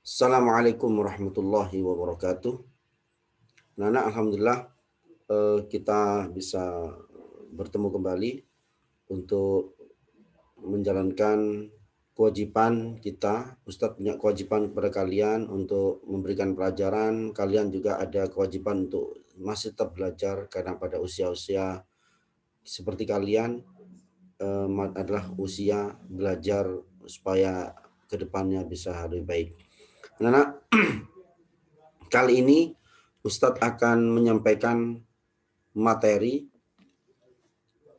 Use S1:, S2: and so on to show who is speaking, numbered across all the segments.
S1: Assalamualaikum warahmatullahi wabarakatuh. Nana, alhamdulillah kita bisa bertemu kembali untuk menjalankan kewajiban kita. Ustadz punya kewajiban kepada kalian untuk memberikan pelajaran. Kalian juga ada kewajiban untuk masih tetap belajar karena pada usia-usia seperti kalian adalah usia belajar supaya kedepannya bisa lebih baik. Nana, kali ini Ustadz akan menyampaikan materi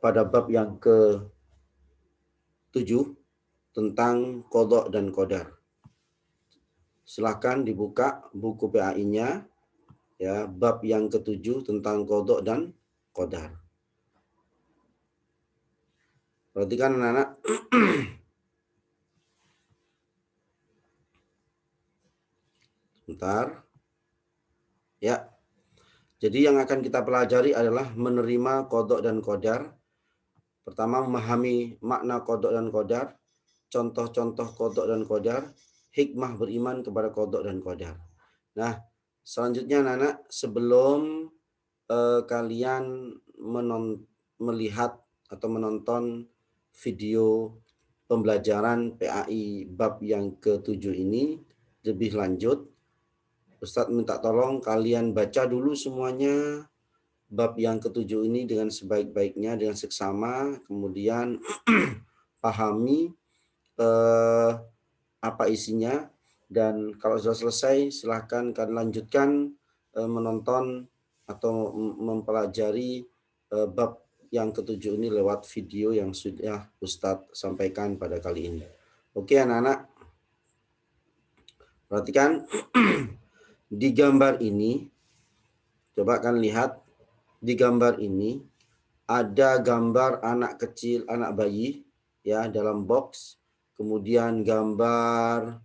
S1: pada bab yang ke-7 tentang qadha dan qadar. Silakan dibuka buku PAI-nya ya, bab yang ke-7 tentang qadha dan qadar. Perhatikan anak-anak. Bentar. Ya. Jadi yang akan kita pelajari adalah menerima qadha dan qadar. Pertama, memahami makna qadha dan qadar, contoh-contoh qadha dan qadar, hikmah beriman kepada qadha dan qadar. Nah, selanjutnya anak-anak, sebelum kalian melihat atau menonton video pembelajaran PAI bab yang ke-7 ini lebih lanjut, Ustadz minta tolong kalian baca dulu semuanya bab yang ke-7 ini dengan sebaik-baiknya, dengan seksama, kemudian pahami apa isinya, dan kalau sudah selesai silahkan kalian lanjutkan menonton atau mempelajari bab yang ke-7 ini lewat video yang sudah Ustadz sampaikan pada kali ini. Oke anak-anak, perhatikan di gambar ini, coba kan lihat di gambar ini ada gambar anak kecil, anak bayi ya dalam box, kemudian gambar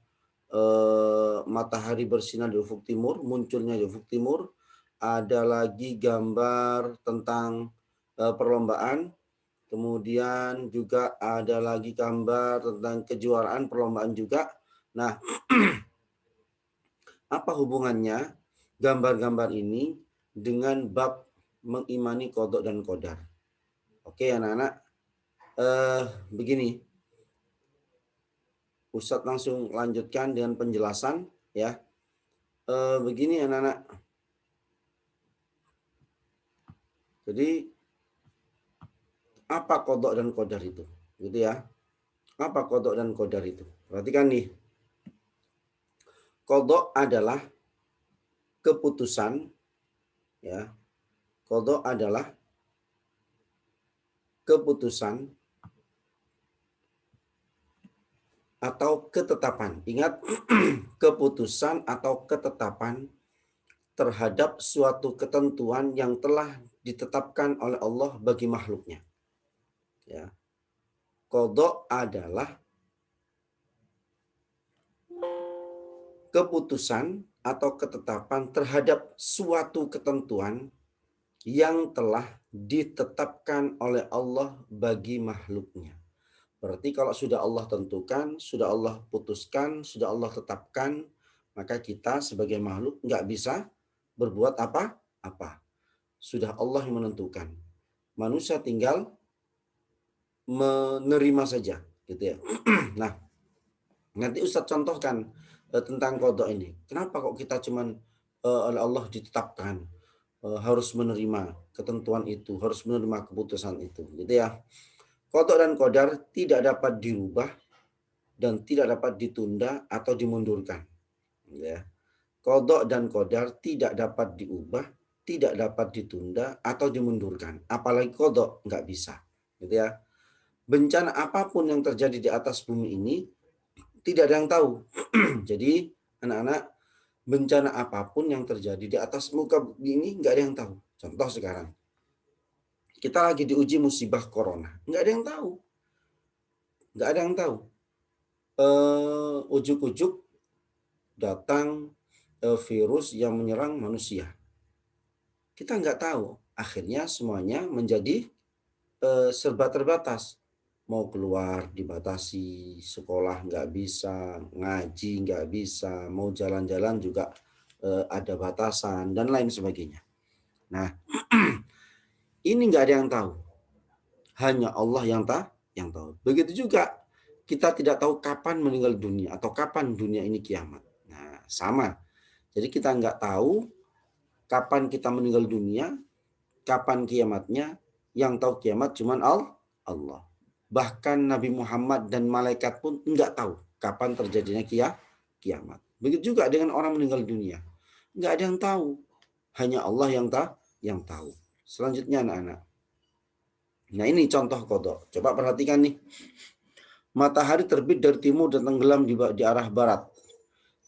S1: matahari bersinar di ufuk timur, munculnya di ufuk timur. Ada lagi gambar tentang perlombaan, kemudian juga ada lagi gambar tentang kejuaraan perlombaan juga. Nah, apa hubungannya gambar-gambar ini dengan bab mengimani qadha dan qadar? Oke anak-anak, begini, Ustadz langsung lanjutkan dengan penjelasan ya. Begini anak-anak. Jadi apa qadha dan qadar itu? Gitu ya. Apa qadha dan qadar itu? Perhatikan nih. Qadha adalah keputusan ya. Qadha adalah keputusan atau ketetapan. Ingat, keputusan atau ketetapan terhadap suatu ketentuan yang telah ditetapkan oleh Allah bagi makhluknya. Ya. Qadha adalah keputusan atau ketetapan terhadap suatu ketentuan yang telah ditetapkan oleh Allah bagi makhluknya. Berarti kalau sudah Allah tentukan, sudah Allah putuskan, sudah Allah tetapkan, maka kita sebagai makhluk nggak bisa berbuat apa-apa. Sudah Allah yang menentukan. Manusia tinggal menerima saja, gitu ya. Nah, nanti Ustadz contohkan tentang qadha ini. Kenapa kok kita cuman oleh Allah ditetapkan harus menerima ketentuan itu, harus menerima keputusan itu, gitu ya. Qadha dan qadar tidak dapat dirubah dan tidak dapat ditunda atau dimundurkan. Ya. Qadha dan qadar tidak dapat diubah, tidak dapat ditunda atau dimundurkan. Apalagi qadha nggak bisa. Gitu ya. Bencana apapun yang terjadi di atas bumi ini tidak ada yang tahu. Jadi anak-anak, bencana apapun yang terjadi di atas muka bumi ini nggak ada yang tahu. Contoh sekarang, kita lagi diuji musibah corona, nggak ada yang tahu. Nggak ada yang tahu. Ujuk-ujuk datang virus yang menyerang manusia. Kita nggak tahu. Akhirnya semuanya menjadi serba terbatas. mau keluar dibatasi, sekolah nggak bisa, ngaji nggak bisa, mau jalan-jalan juga ada batasan dan lain sebagainya. Nah, ini nggak ada yang tahu, hanya Allah yang tahu. Begitu juga kita tidak tahu kapan meninggal dunia atau kapan dunia ini kiamat. Nah, sama. Jadi kita nggak tahu kapan kita meninggal dunia, kapan kiamatnya, yang tahu kiamat cuman Allah. Bahkan Nabi Muhammad dan malaikat pun nggak tahu kapan terjadinya kiamat. Begitu juga dengan orang meninggal dunia. Nggak ada yang tahu. Hanya Allah yang tahu. Selanjutnya anak-anak. Nah ini contoh kodok. Coba perhatikan nih. Matahari terbit dari timur dan tenggelam di arah barat.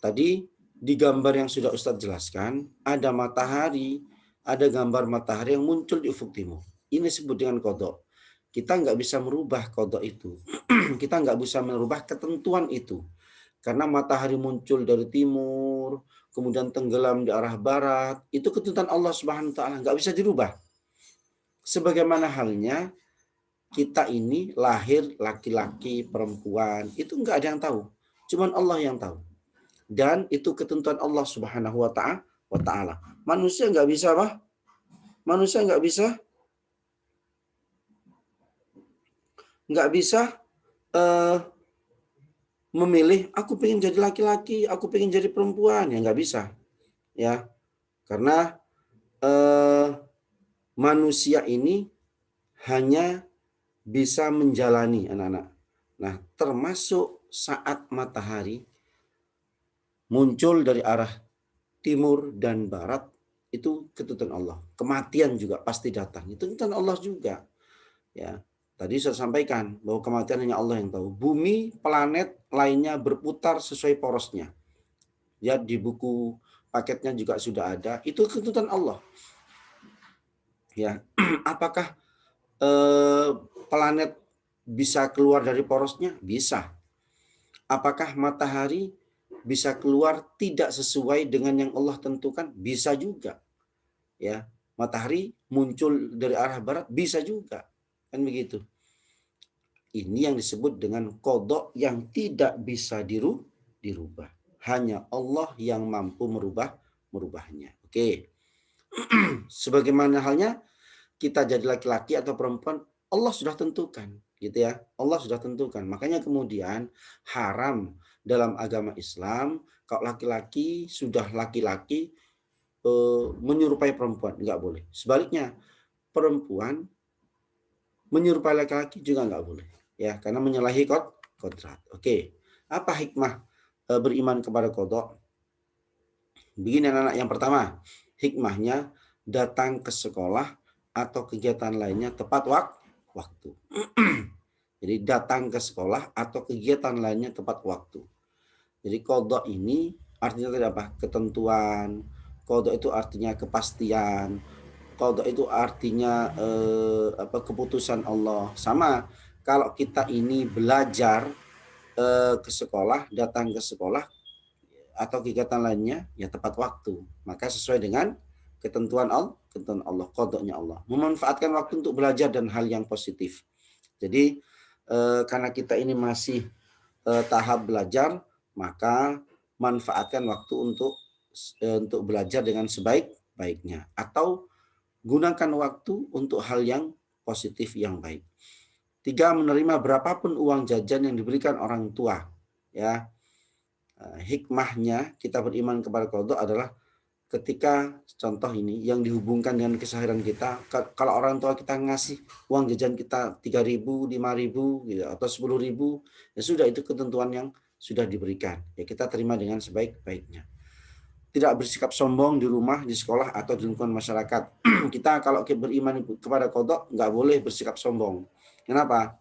S1: Tadi di gambar yang sudah Ustadz jelaskan, ada matahari, ada gambar matahari yang muncul di ufuk timur. Ini disebut dengan kodok. Kita nggak bisa merubah kodok itu. Kita nggak bisa merubah ketentuan itu. Karena matahari muncul dari timur, kemudian tenggelam di arah barat, itu ketentuan Allah Subhanahu wa taala, nggak bisa dirubah. Sebagaimana halnya kita ini lahir laki-laki, perempuan, itu nggak ada yang tahu. Cuman Allah yang tahu. Dan itu ketentuan Allah Subhanahu wa taala. Manusia nggak bisa apa? Manusia nggak bisa uh, memilih aku pengen jadi laki-laki, aku pengen jadi perempuan, ya nggak bisa. Ya, karena manusia ini hanya bisa menjalani anak-anak. Nah, termasuk saat matahari muncul dari arah timur dan barat, itu ketentuan Allah. Kematian juga pasti datang. Itu ketentuan Allah juga. Ya, tadi saya sampaikan bahwa kematian hanya Allah yang tahu. Bumi, planet lainnya berputar sesuai porosnya. Ya, di buku paketnya juga sudah ada. Itu ketentuan Allah. Ya, apakah planet bisa keluar dari porosnya? Bisa. Apakah matahari bisa keluar tidak sesuai dengan yang Allah tentukan? Bisa juga. Ya, matahari muncul dari arah barat bisa juga. Kan begitu. Ini yang disebut dengan kodok yang tidak bisa dirubah. Hanya Allah yang mampu merubahnya. Oke. Sebagaimana halnya kita jadi laki-laki atau perempuan, Allah sudah tentukan, gitu ya. Allah sudah tentukan. Makanya kemudian haram dalam agama Islam kalau laki-laki sudah laki-laki menyerupai perempuan, nggak boleh. Sebaliknya, perempuan menyerupai laki-laki juga nggak boleh, ya, karena menyalahi kodrat. Oke, apa hikmah beriman kepada kodok? Begini anak-anak, yang pertama, hikmahnya datang ke sekolah atau kegiatan lainnya tepat waktu. Jadi datang ke sekolah atau kegiatan lainnya tepat waktu. Jadi kodok ini artinya tidak apa? Ketentuan. Kodok itu artinya kepastian. Kodok itu artinya keputusan Allah. Sama kalau kita ini belajar ke sekolah, datang ke sekolah atau kegiatan lainnya ya tepat waktu, maka sesuai dengan ketentuan Allah, kodoknya Allah, memanfaatkan waktu untuk belajar dan hal yang positif. Jadi karena kita ini masih tahap belajar, maka manfaatkan waktu untuk belajar dengan sebaik-baiknya, atau gunakan waktu untuk hal yang positif yang baik. 3, menerima berapapun uang jajan yang diberikan orang tua. Ya, hikmahnya kita beriman kepada qada adalah ketika contoh ini yang dihubungkan dengan keseharian kita, kalau orang tua kita ngasih uang jajan kita 3.000, 5.000 gitu, atau 10.000, ya sudah, itu ketentuan yang sudah diberikan. Ya kita terima dengan sebaik-baiknya. Tidak bersikap sombong di rumah, di sekolah, atau di lingkungan masyarakat. Kita kalau beriman kepada qada nggak boleh bersikap sombong. Kenapa?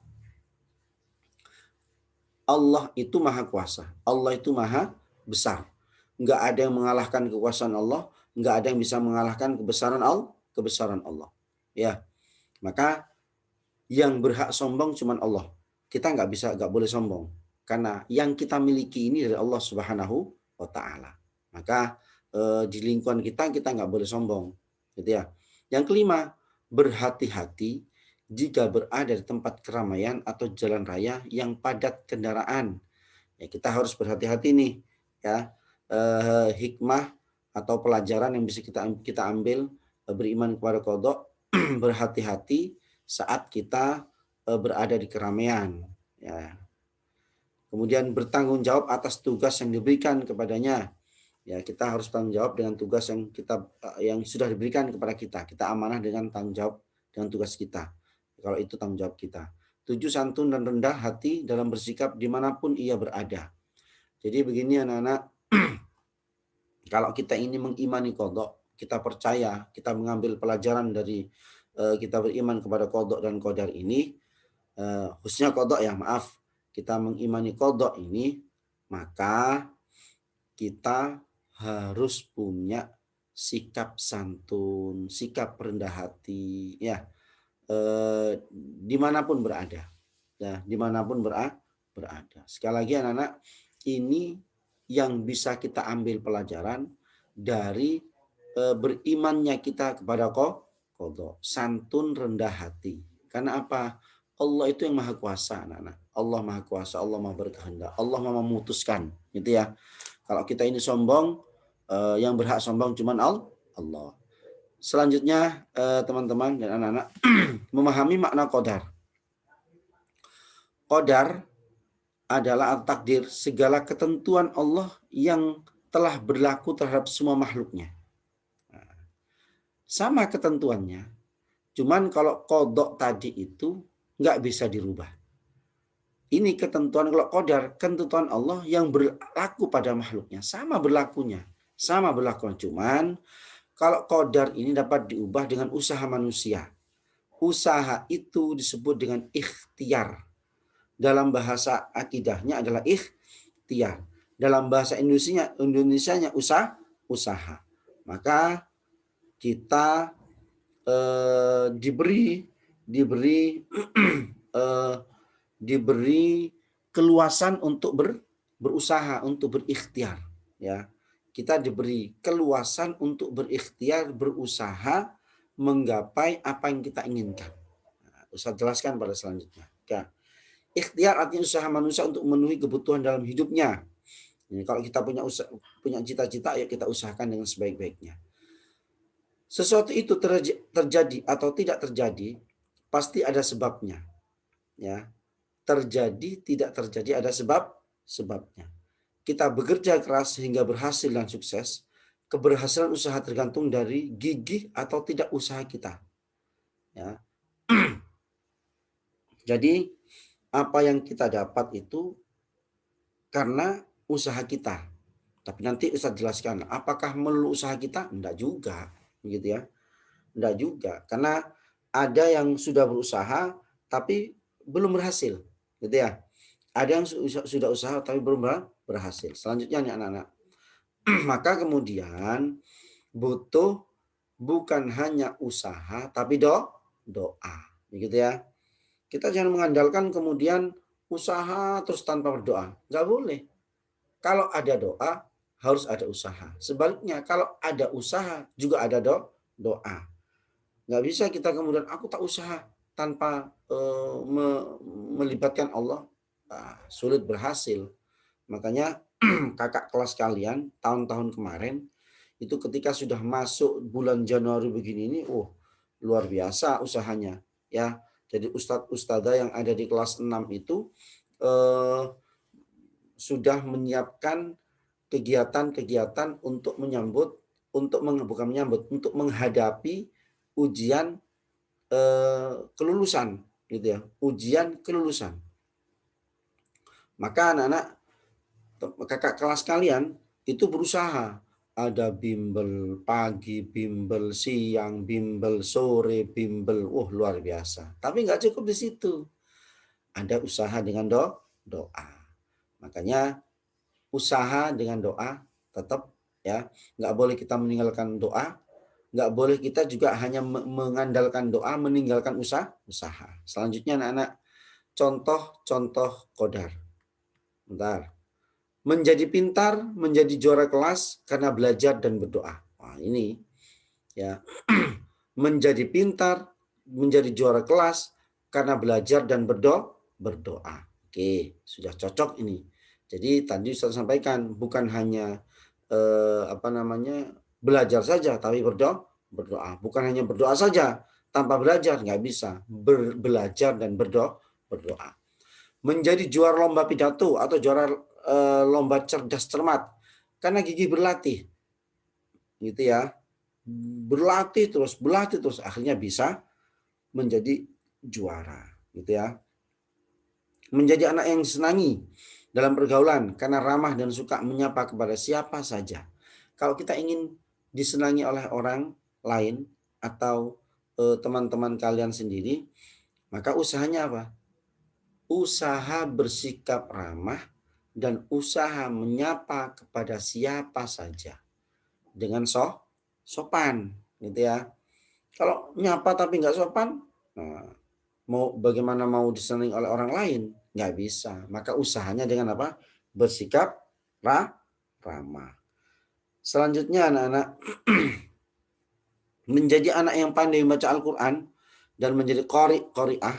S1: Allah itu maha kuasa. Allah itu maha besar. Nggak ada yang mengalahkan kekuasaan Allah. Nggak ada yang bisa mengalahkan kebesaran Allah. Ya, maka yang berhak sombong cuma Allah. Kita nggak boleh sombong. Karena yang kita miliki ini dari Allah Subhanahu wa Ta'ala. Maka di lingkungan kita nggak boleh sombong, gitu ya. Yang kelima, berhati-hati jika berada di tempat keramaian atau jalan raya yang padat kendaraan. Ya, kita harus berhati-hati nih, ya. Hikmah atau pelajaran yang bisa kita ambil beriman kepada qada, berhati-hati saat kita berada di keramaian, ya. Kemudian bertanggung jawab atas tugas yang diberikan kepadanya. Ya, kita harus tanggung jawab dengan tugas yang sudah diberikan kepada kita. Kita amanah dengan tanggung jawab dengan tugas kita. Kalau itu tanggung jawab kita. 7, santun dan rendah hati dalam bersikap dimanapun ia berada. Jadi begini anak-anak, kalau kita ini mengimani qada, kita percaya, kita mengambil pelajaran dari kita beriman kepada qada dan qadar ini, khususnya qada ya, maaf, kita mengimani qada ini, maka kita harus punya sikap santun, sikap rendah hati, ya, dimanapun berada, ya, dimanapun berada. Sekali lagi anak-anak, ini yang bisa kita ambil pelajaran dari berimannya kita kepada qada, santun rendah hati. Karena apa? Allah itu yang maha kuasa, anak-anak. Allah maha kuasa, Allah maha berkehendak, Allah maha memutuskan, gitu ya. Kalau kita ini sombong, yang berhak sombong cuma Allah. Selanjutnya teman-teman dan anak-anak memahami makna qadar. Qadar adalah takdir, segala ketentuan Allah yang telah berlaku terhadap semua makhluknya. Sama ketentuannya, cuman kalau qada tadi itu nggak bisa dirubah. Ini ketentuan, kalau qadar, ketentuan Allah yang berlaku pada makhluknya. Sama berlakunya. Cuman kalau qadar ini dapat diubah dengan usaha manusia. Usaha itu disebut dengan ikhtiar. Dalam bahasa akidahnya adalah ikhtiar. Dalam bahasa Indonesianya usaha. Maka kita diberi keluasan untuk berusaha, untuk berikhtiar, ya. Kita diberi keluasan untuk berikhtiar, berusaha menggapai apa yang kita inginkan. Nah, Ustaz jelaskan pada selanjutnya. Ya. Ikhtiar artinya usaha manusia untuk memenuhi kebutuhan dalam hidupnya. Jadi, kalau kita punya cita-cita, ya kita usahakan dengan sebaik-baiknya. Sesuatu itu terjadi atau tidak terjadi, pasti ada sebabnya. Ya. Terjadi, tidak terjadi, ada sebabnya. Kita bekerja keras sehingga berhasil dan sukses. Keberhasilan usaha tergantung dari gigih atau tidak usaha kita. Ya. Jadi apa yang kita dapat itu karena usaha kita. Tapi nanti Ustaz jelaskan, apakah melulu usaha kita? Enggak juga, gitu ya. Enggak juga, karena ada yang sudah berusaha tapi belum berhasil, gitu ya. Ada yang sudah usaha tapi belum berhasil. Selanjutnya nih anak-anak. Maka kemudian butuh bukan hanya usaha tapi doa. Begitu ya. Kita jangan mengandalkan kemudian usaha terus tanpa berdoa. Nggak boleh. Kalau ada doa harus ada usaha. Sebaliknya kalau ada usaha juga ada doa. Nggak bisa kita kemudian aku tak usaha tanpa melibatkan Allah. Sulit berhasil. Makanya kakak kelas kalian tahun-tahun kemarin itu ketika sudah masuk bulan Januari begini ini, luar biasa usahanya, ya. Jadi ustadz-ustadzah yang ada di kelas 6 itu sudah menyiapkan kegiatan-kegiatan untuk untuk menghadapi ujian kelulusan, gitu ya, ujian kelulusan. Maka anak-anak kakak kelas kalian itu berusaha, ada bimbel pagi, bimbel siang, bimbel sore, bimbel, luar biasa. Tapi nggak cukup di situ, ada usaha dengan doa. Makanya usaha dengan doa tetap, ya, nggak boleh kita meninggalkan doa, nggak boleh kita juga hanya mengandalkan doa meninggalkan usaha. Selanjutnya anak-anak, contoh qadar. Bentar. Menjadi pintar, menjadi juara kelas karena belajar dan berdoa. Wah, ini ya. Menjadi pintar, menjadi juara kelas karena belajar dan berdoa. Oke, sudah cocok ini. Jadi tadi Ustaz sampaikan bukan hanya belajar saja tapi berdoa. Bukan hanya berdoa saja tanpa belajar nggak bisa. Belajar dan berdoa. Menjadi juara lomba pidato atau juara lomba cerdas cermat karena gigi berlatih. Gitu ya. Berlatih terus akhirnya bisa menjadi juara, gitu ya. Menjadi anak yang disenangi dalam pergaulan karena ramah dan suka menyapa kepada siapa saja. Kalau kita ingin disenangi oleh orang lain atau teman-teman kalian sendiri, maka usahanya apa? Usaha bersikap ramah dan usaha menyapa kepada siapa saja dengan sopan, gitu ya. Kalau nyapa tapi nggak sopan, nah, bagaimana mau disenangi oleh orang lain? Nggak bisa. Maka usahanya dengan apa? Bersikap ramah. Selanjutnya anak-anak, menjadi anak yang pandai membaca Al-Quran dan menjadi qari'ah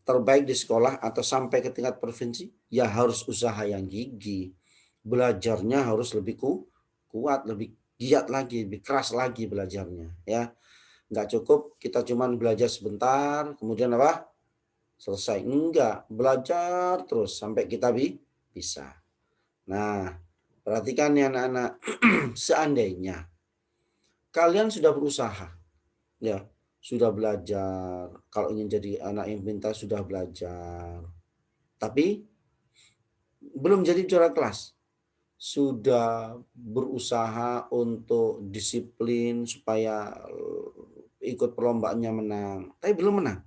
S1: terbaik di sekolah atau sampai ke tingkat provinsi, ya harus usaha yang gigih. Belajarnya harus lebih kuat, lebih giat lagi, lebih keras lagi belajarnya, ya. Nggak cukup kita cuman belajar sebentar, kemudian apa? Selesai. Enggak, belajar terus sampai kita bisa. Nah, perhatikan ya anak-anak, seandainya kalian sudah berusaha, ya, sudah belajar, kalau ingin jadi anak yang pintar sudah belajar, tapi belum jadi juara kelas, sudah berusaha untuk disiplin supaya ikut perlombaannya menang, tapi belum menang.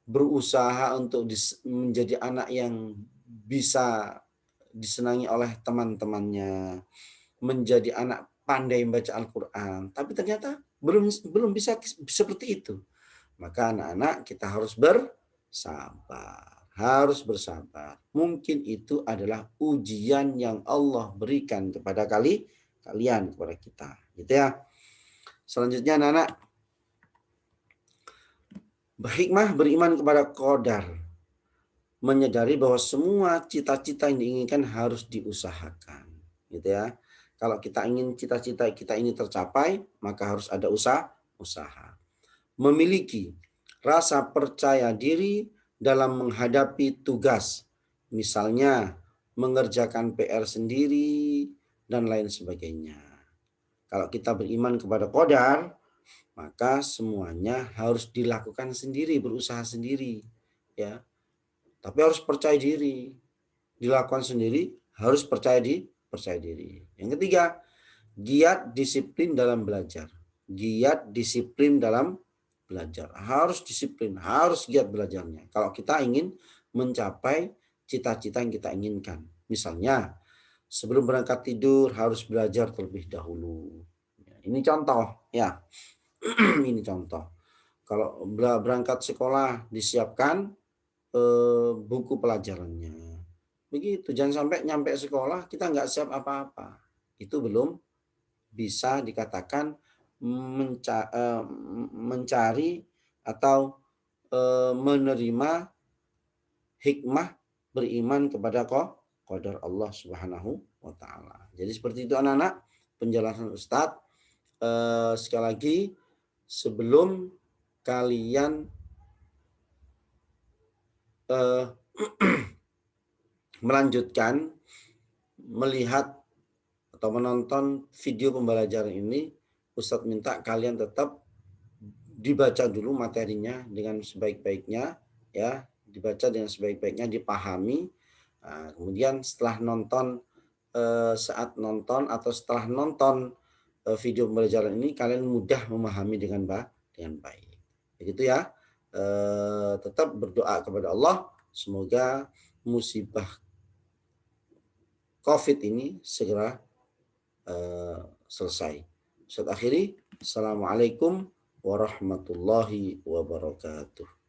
S1: Berusaha untuk menjadi anak yang bisa disenangi oleh teman-temannya, menjadi anak pandai membaca Al-Quran, tapi ternyata belum bisa seperti itu. Maka anak-anak kita harus bersabar. Mungkin itu adalah ujian yang Allah berikan kepada kalian, kepada kita, gitu ya. Selanjutnya anak-anak, berhikmah beriman kepada qadar, menyadari bahwa semua cita-cita yang diinginkan harus diusahakan, gitu ya. Kalau kita ingin cita-cita kita ini tercapai, maka harus ada usaha. Memiliki rasa percaya diri dalam menghadapi tugas, misalnya mengerjakan PR sendiri dan lain sebagainya. Kalau kita beriman kepada qadar, maka semuanya harus dilakukan sendiri, berusaha sendiri, ya. Tapi harus percaya diri. Dilakukan sendiri, harus percaya diri. Yang ketiga, giat disiplin dalam belajar. Giat disiplin dalam belajar. Harus disiplin, harus giat belajarnya. Kalau kita ingin mencapai cita-cita yang kita inginkan. Misalnya, sebelum berangkat tidur harus belajar terlebih dahulu. Ini contoh, ya. Ini contoh. Kalau berangkat sekolah disiapkan buku pelajarannya. Begitu, jangan sampai nyampe sekolah kita nggak siap apa-apa. Itu belum bisa dikatakan mencari atau menerima hikmah beriman kepada qadar Allah Subhanahu wa taala. Jadi seperti itu anak-anak penjelasan Ustadz. Sekali lagi sebelum kalian melanjutkan melihat atau menonton video pembelajaran ini, Ustadz minta kalian tetap dibaca dulu materinya dengan sebaik-baiknya, ya, dibaca dengan sebaik-baiknya, dipahami. Nah, kemudian setelah nonton, saat nonton atau setelah nonton video pembelajaran ini, kalian mudah memahami dengan baik. Begitu ya. Tetap berdoa kepada Allah, semoga musibah COVID ini segera selesai. Ustaz akhiri, Assalamualaikum warahmatullahi wabarakatuh.